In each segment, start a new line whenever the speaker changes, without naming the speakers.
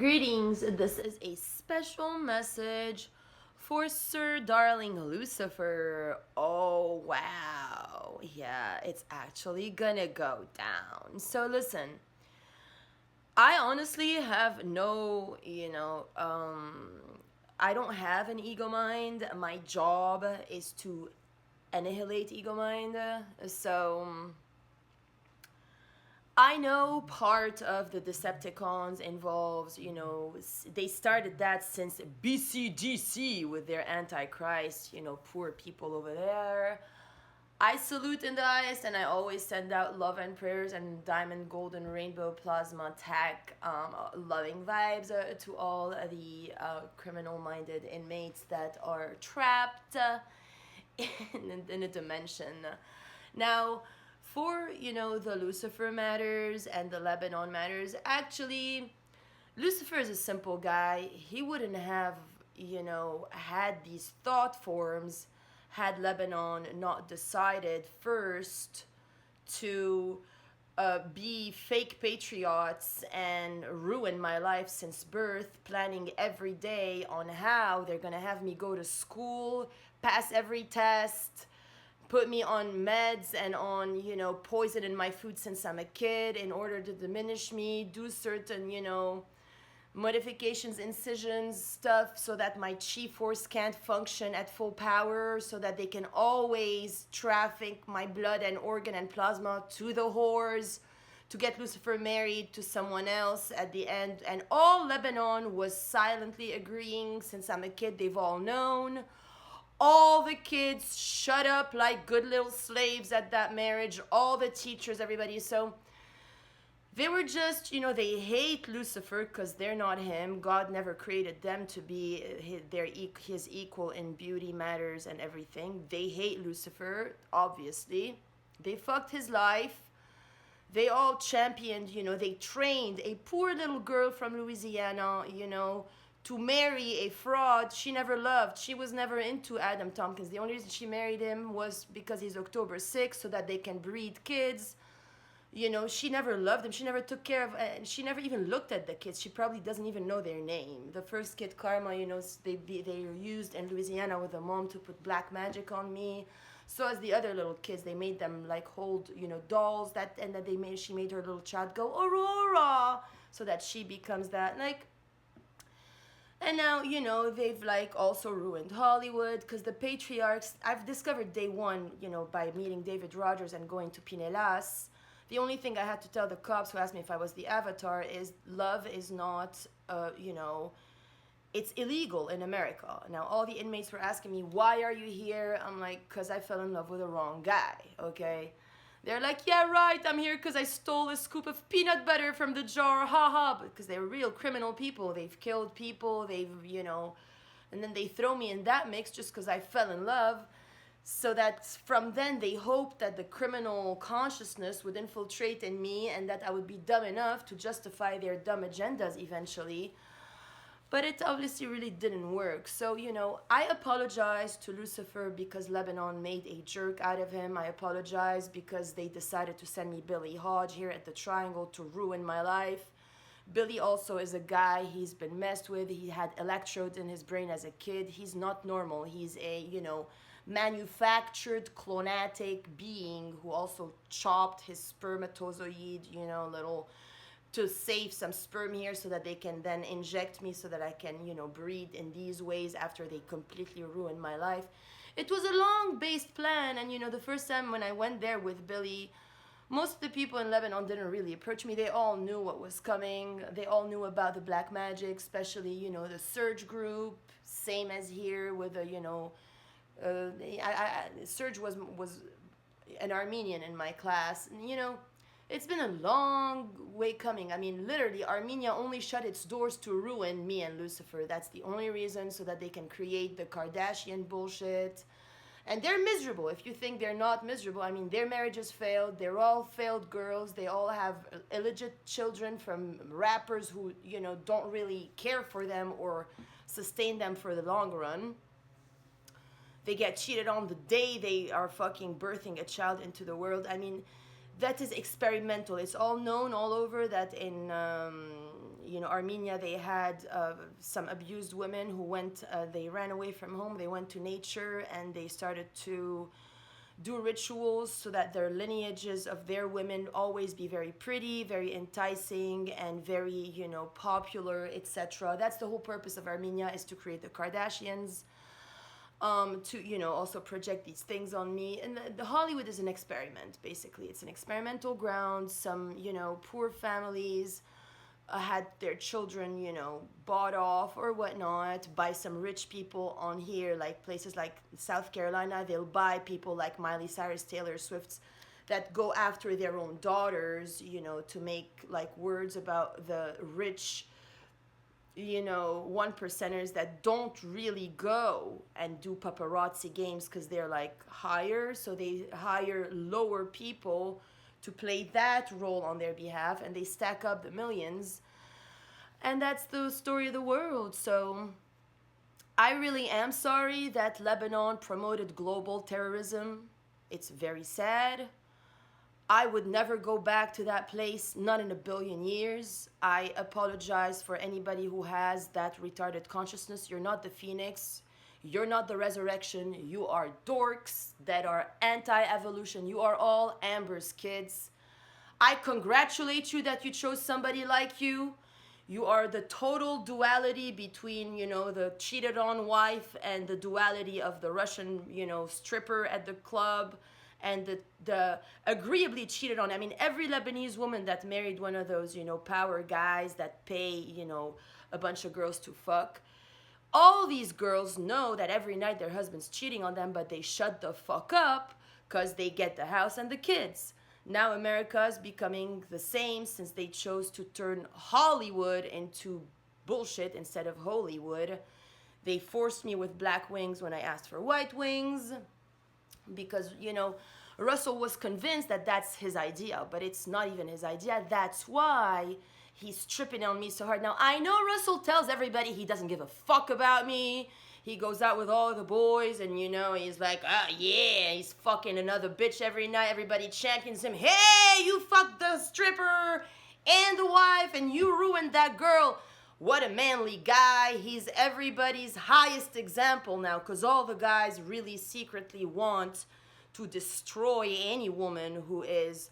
Greetings, this is a special message for Sir Darling Lucifer. Oh, wow. Yeah, it's actually gonna go down. So, listen, I honestly have no, I don't have an ego mind. My job is to annihilate ego mind. So, I know part of the Decepticons involves, they started that since BCDC with their Antichrist, poor people over there. I salute in the highest, and I always send out love and prayers and diamond, golden, rainbow, plasma, tag, loving vibes to all the criminal minded inmates that are trapped in a dimension. Now, for the Lucifer matters and the Lebanon matters, actually, Lucifer is a simple guy. He wouldn't have had these thought forms had Lebanon not decided first to be fake patriots and ruin my life since birth, planning every day on how they're gonna have me go to school, pass every test, put me on meds and on poison in my food since I'm a kid in order to diminish me, do certain modifications, incisions, stuff so that my chi force can't function at full power, so that they can always traffic my blood and organ and plasma to the whores to get Lucifer married to someone else at the end. And all Lebanon was silently agreeing. Since I'm a kid, they've all known. All the kids shut up like good little slaves at that marriage, all the teachers, everybody. So they were just, they hate Lucifer because they're not him. God never created them to be his equal in beauty, matters, and everything. They hate Lucifer, obviously. They fucked his life. They all championed, they trained a poor little girl from Louisiana, to marry a fraud she never loved. She was never into Adam Tompkins. The only reason she married him was because he's October 6th, so that they can breed kids. She never loved him. She never took care of, and she never even looked at the kids. She probably doesn't even know their name. The first kid, Karma, they used in Louisiana with a mom to put black magic on me. So as the other little kids, they made them like hold, dolls and that she made her little child go Aurora, so that she becomes that like. And now, they've like also ruined Hollywood because the patriarchs, I've discovered day one, by meeting David Rogers and going to Pinellas. The only thing I had to tell the cops who asked me if I was the Avatar is love is not, it's illegal in America. Now, all the inmates were asking me, why are you here? I'm like, because I fell in love with the wrong guy, okay? They're like, yeah, right, I'm here because I stole a scoop of peanut butter from the jar, haha, because they're real criminal people. They've killed people, and then they throw me in that mix just because I fell in love. So that from then they hoped that the criminal consciousness would infiltrate in me and that I would be dumb enough to justify their dumb agendas eventually. But it obviously really didn't work. So, I apologize to Lucifer because Lebanon made a jerk out of him. I apologize because they decided to send me Billy Hodge here at the Triangle to ruin my life. Billy also is a guy, he's been messed with. He had electrodes in his brain as a kid. He's not normal. He's a, manufactured clonatic being who also chopped his spermatozoid, little to save some sperm here so that they can then inject me so that I can, breed in these ways after they completely ruined my life. It was a long-based plan, and, the first time when I went there with Billy, most of the people in Lebanon didn't really approach me. They all knew what was coming. They all knew about the black magic, especially, the Surge group, same as here with the, Serge was an Armenian in my class. And, it's been a long way coming. I mean, literally, Armenia only shut its doors to ruin me and Lucifer. That's the only reason, so that they can create the Kardashian bullshit. And they're miserable. If you think they're not miserable, I mean, their marriages failed. They're all failed girls. They all have illegit children from rappers who, don't really care for them or sustain them for the long run. They get cheated on the day they are fucking birthing a child into the world. I mean, that is experimental. It's all known all over that in, Armenia, they had some abused women who they ran away from home, they went to nature, and they started to do rituals so that their lineages of their women always be very pretty, very enticing, and very, popular, etc. That's the whole purpose of Armenia, is to create the Kardashians, to, also project these things on me. And the Hollywood is an experiment, basically. It's an experimental ground. Some, poor families had their children, bought off or whatnot by some rich people on here, like places like South Carolina. They'll buy people like Miley Cyrus, Taylor Swift's, that go after their own daughters, to make like words about the rich, one percenters that don't really go and do paparazzi games because they're like higher. So they hire lower people to play that role on their behalf, and they stack up the millions. And that's the story of the world. So I really am sorry that Lebanon promoted global terrorism. It's very sad. I would never go back to that place, not in a billion years. I apologize for anybody who has that retarded consciousness. You're not the Phoenix. You're not the resurrection. You are dorks that are anti-evolution. You are all Amber's kids. I congratulate you that you chose somebody like you. You are the total duality between, the cheated on wife and the duality of the Russian, stripper at the club and the agreeably cheated on. I mean, every Lebanese woman that married one of those, power guys that pay, a bunch of girls to fuck. All these girls know that every night their husband's cheating on them, but they shut the fuck up because they get the house and the kids. Now America is becoming the same since they chose to turn Hollywood into bullshit instead of Hollywood. They forced me with black wings when I asked for white wings because, Russell was convinced that that's his idea, but it's not even his idea. That's why he's tripping on me so hard. Now, I know Russell tells everybody he doesn't give a fuck about me. He goes out with all the boys and, he's like, yeah, he's fucking another bitch every night. Everybody champions him. Hey, you fucked the stripper and the wife and you ruined that girl. What a manly guy. He's everybody's highest example now because all the guys really secretly want to destroy any woman who is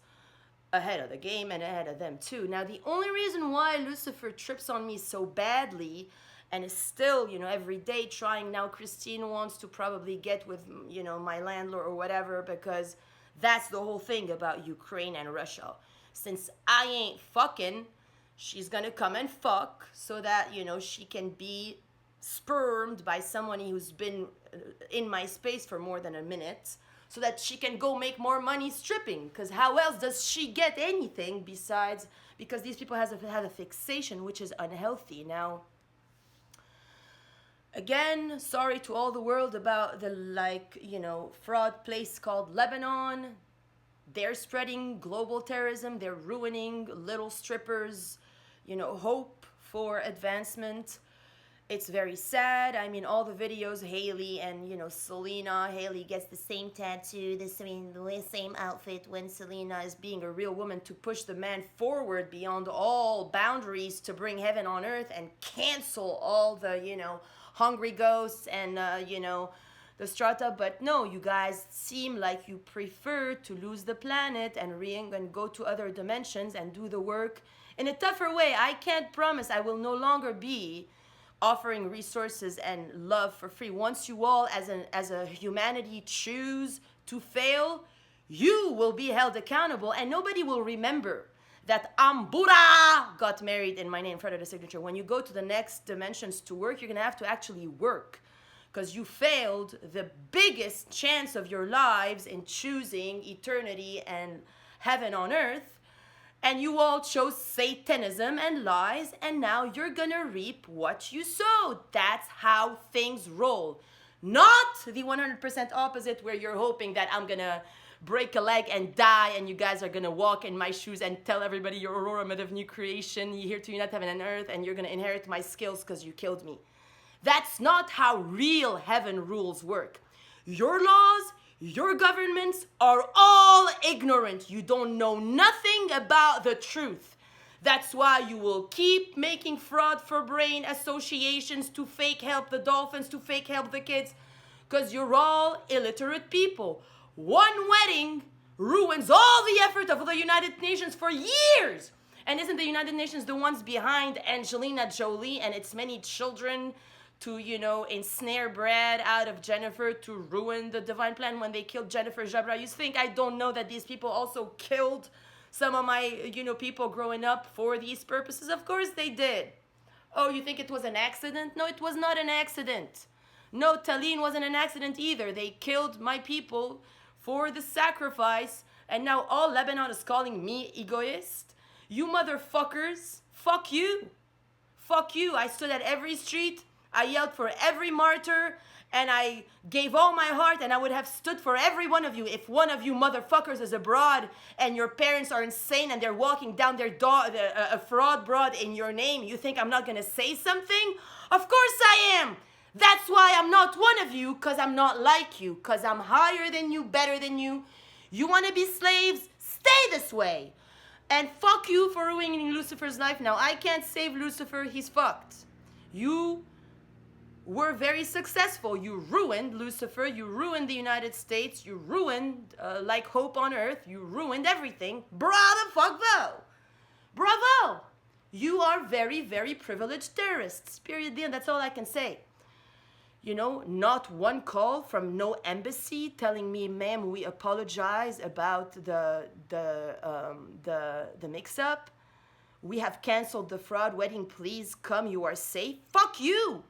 ahead of the game and ahead of them too. Now, the only reason why Lucifer trips on me so badly and is still, every day trying, now Christine wants to probably get with, my landlord or whatever, because that's the whole thing about Ukraine and Russia. Since I ain't fucking, she's gonna come and fuck so that, she can be spermed by someone who's been in my space for more than a minute, so that she can go make more money stripping. Because how else does she get anything besides, because these people have a fixation which is unhealthy. Now, again, sorry to all the world about the fraud place called Lebanon. They're spreading global terrorism. They're ruining little strippers, hope for advancement. It's very sad. I mean, all the videos, Haley and, Selena. Haley gets the same tattoo, the same outfit when Selena is being a real woman to push the man forward beyond all boundaries to bring heaven on earth and cancel all the, hungry ghosts and, the strata. But no, you guys seem like you prefer to lose the planet and go to other dimensions and do the work in a tougher way. I can't promise I will no longer be offering resources and love for free. Once you all as a humanity choose to fail, you will be held accountable and nobody will remember that Ambura got married in my name in front of the signature. When you go to the next dimensions to work, you're gonna have to actually work because you failed the biggest chance of your lives in choosing eternity and heaven on earth. And you all chose Satanism and lies, and now you're gonna reap what you sowed. That's how things roll. Not the 100% opposite where you're hoping that I'm gonna break a leg and die and you guys are gonna walk in my shoes and tell everybody you're Aurora, mother of new creation, you're here to unite heaven and earth, and you're gonna inherit my skills because you killed me. That's not how real heaven rules work. Your laws, your governments are all ignorant. You don't know nothing about the truth. That's why you will keep making fraud for brain associations to fake help the dolphins, to fake help the kids, because you're all illiterate people. One wedding ruins all the effort of the United Nations for years. And isn't the United Nations the ones behind Angelina Jolie and its many children to, ensnare Brad out of Jennifer to ruin the divine plan when they killed Jennifer Jabra? You think I don't know that these people also killed some of my, people growing up for these purposes? Of course they did. Oh, you think it was an accident? No, it was not an accident. No, Tallinn wasn't an accident either. They killed my people for the sacrifice, and now all Lebanon is calling me egoist. You motherfuckers, fuck you. Fuck you. I stood at every street, I yelled for every martyr, and I gave all my heart, and I would have stood for every one of you. If one of you motherfuckers is abroad and your parents are insane and they're walking down their a fraud broad in your name, you think I'm not gonna say something? Of course I am. That's why I'm not one of you, because I'm not like you, because I'm higher than you, better than you. You want to be slaves? Stay this way. And fuck you for ruining Lucifer's life. Now, I can't save Lucifer. He's fucked. You were very successful. You ruined Lucifer. You ruined the United States. You ruined, like hope on earth. You ruined everything. Bravo, fuck though. Bravo. You are very, very privileged terrorists. Period. That's all I can say. Not one call from no embassy telling me, ma'am, we apologize about the mix-up. We have canceled the fraud wedding. Please come. You are safe. Fuck you.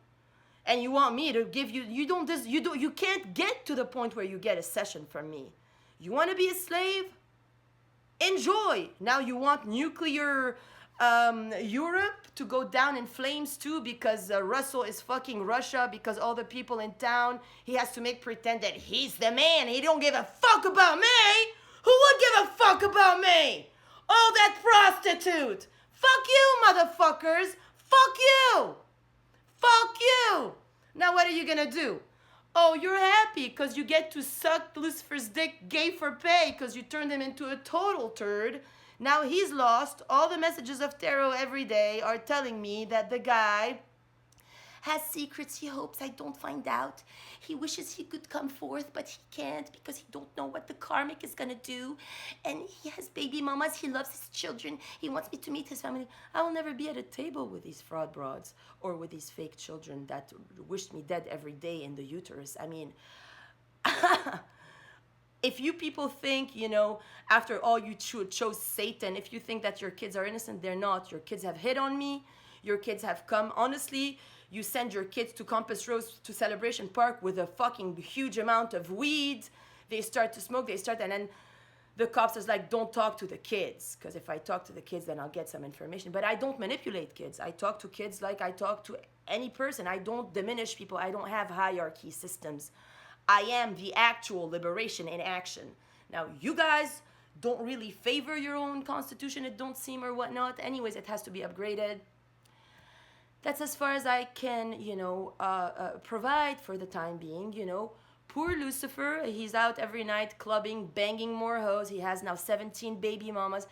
And you want me to give you? You can't get to the point where you get a session from me. You want to be a slave? Enjoy. Now you want nuclear Europe to go down in flames too because Russell is fucking Russia, because all the people in town, he has to make pretend that he's the man. He don't give a fuck about me. Who would give a fuck about me? Oh, that prostitute. Fuck you, motherfuckers. Fuck you. Fuck you. Now what are you gonna do? Oh, you're happy because you get to suck Lucifer's dick gay for pay because you turned him into a total turd. Now he's lost. All the messages of tarot every day are telling me that the guy has secrets he hopes I don't find out. He wishes he could come forth, but he can't because he don't know what the karmic is gonna do. And he has baby mamas. He loves his children. He wants me to meet his family. I will never be at a table with these fraud broads or with these fake children that wished me dead every day in the uterus. I mean, if you people think, after all you chose Satan, if you think that your kids are innocent, they're not. Your kids have hit on me. Your kids have come. Honestly, you send your kids to Compass Rose to Celebration Park with a fucking huge amount of weed. They start to smoke. And then the cops is like, don't talk to the kids. Because if I talk to the kids, then I'll get some information. But I don't manipulate kids. I talk to kids like I talk to any person. I don't diminish people. I don't have hierarchy systems. I am the actual liberation in action. Now, you guys don't really favor your own constitution, it don't seem, or whatnot. Anyways, it has to be upgraded. That's as far as I can, provide for the time being, Poor Lucifer, he's out every night clubbing, banging more hoes. He has now 17 baby mamas.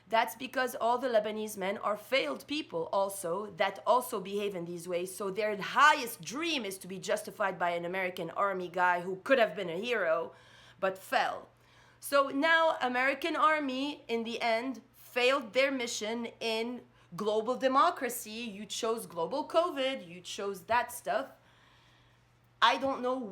That's because all the Lebanese men are failed people also that also behave in these ways. So their highest dream is to be justified by an American army guy who could have been a hero but fell. So now American army, in the end, failed their mission in global democracy. You chose global COVID. You chose that stuff. I don't know